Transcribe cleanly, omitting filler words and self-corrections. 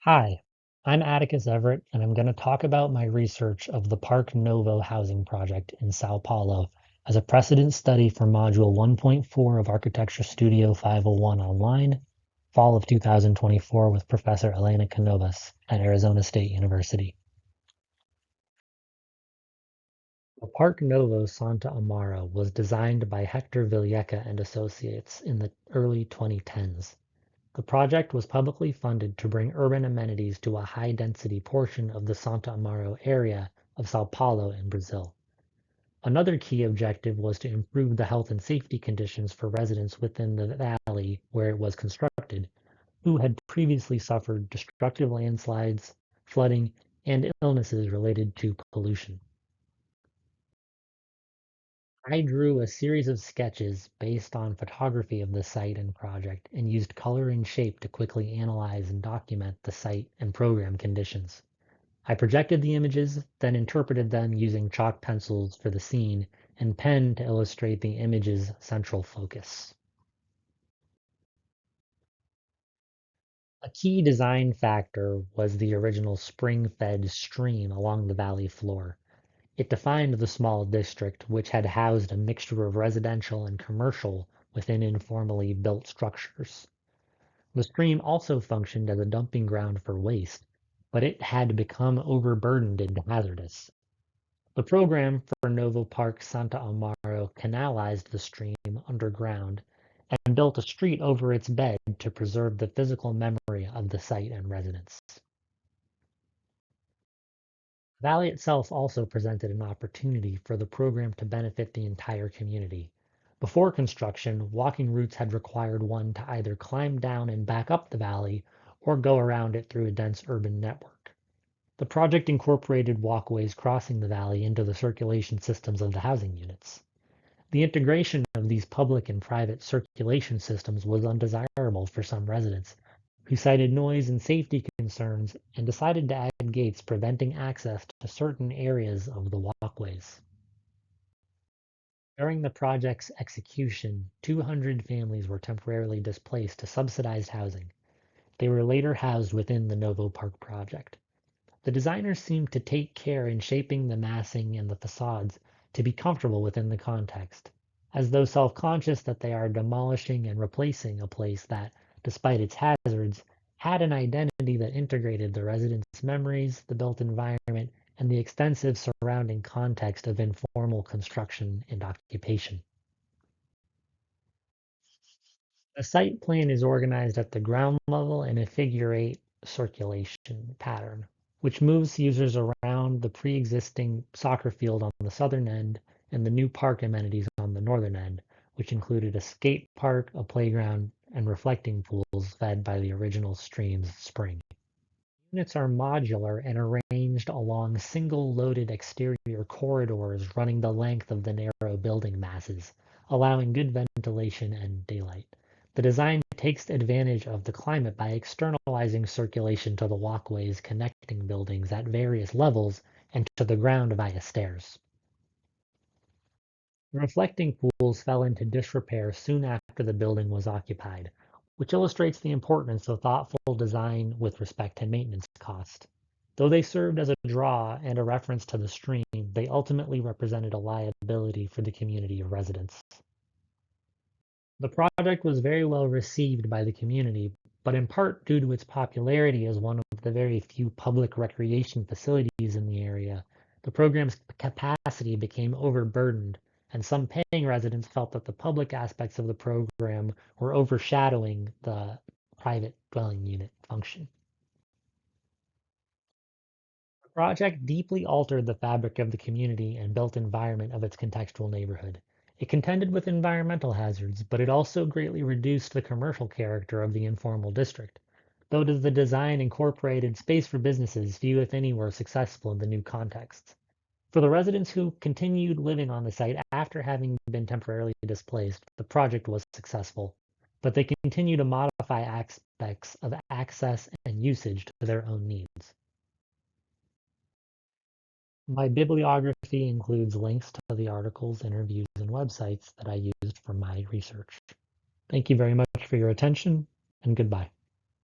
Hi, I'm Atticus Everett, and I'm going to talk about my research of the Parque Novo housing project in Sao Paulo as a precedent study for Module 1.4 of Architecture Studio 501 online, fall of 2024 with Professor Elena Canovas at Arizona State University. The Parque Novo Santa Amaro was designed by Hector Vigliecca and Associates in the early 2010s. The project was publicly funded to bring urban amenities to a high-density portion of the Santa Amaro area of Sao Paulo in Brazil. Another key objective was to improve the health and safety conditions for residents within the valley where it was constructed, who had previously suffered destructive landslides, flooding, and illnesses related to pollution. I drew a series of sketches based on photography of the site and project and used color and shape to quickly analyze and document the site and program conditions. I projected the images, then interpreted them using chalk pencils for the scene and pen to illustrate the image's central focus. A key design factor was the original spring-fed stream along the valley floor. It defined the small district, which had housed a mixture of residential and commercial within informally built structures. The stream also functioned as a dumping ground for waste, but it had become overburdened and hazardous. The program for Novo Parque Santa Amaro canalized the stream underground and built a street over its bed to preserve the physical memory of the site and residents. The valley itself also presented an opportunity for the program to benefit the entire community. Before construction, walking routes had required one to either climb down and back up the valley or go around it through a dense urban network. The project incorporated walkways crossing the valley into the circulation systems of the housing units. The integration of these public and private circulation systems was undesirable for some residents, who cited noise and safety concerns and decided to add gates preventing access to certain areas of the walkways. During the project's execution, 200 families were temporarily displaced to subsidized housing. They were later housed within the Novo Park project. The designers seemed to take care in shaping the massing and the facades to be comfortable within the context, as though self-conscious that they are demolishing and replacing a place that, despite its hazards, had an identity that integrated the residents' memories, the built environment, and the extensive surrounding context of informal construction and occupation. The site plan is organized at the ground level in a figure-8 circulation pattern, which moves users around the pre-existing soccer field on the southern end and the new park amenities on the northern end, which included a skate park, a playground, and reflecting pools fed by the original stream's spring. Units are modular and arranged along single-loaded exterior corridors running the length of the narrow building masses, allowing good ventilation and daylight. The design takes advantage of the climate by externalizing circulation to the walkways connecting buildings at various levels and to the ground via stairs. The reflecting pools fell into disrepair soon after the building was occupied, which illustrates the importance of thoughtful design with respect to maintenance cost. Though they served as a draw and a reference to the stream, they ultimately represented a liability for the community of residents. The project was very well received by the community, but in part due to its popularity as one of the very few public recreation facilities in the area, the program's capacity became overburdened, and some paying residents felt that the public aspects of the program were overshadowing the private dwelling unit function. The project deeply altered the fabric of the community and built environment of its contextual neighborhood. It contended with environmental hazards, but it also greatly reduced the commercial character of the informal district. Though the design incorporated space for businesses, few if any were successful in the new context. For the residents who continued living on the site after having been temporarily displaced, the project was successful, but they continue to modify aspects of access and usage to their own needs. My bibliography includes links to the articles, interviews, and websites that I used for my research. Thank you very much for your attention, and goodbye.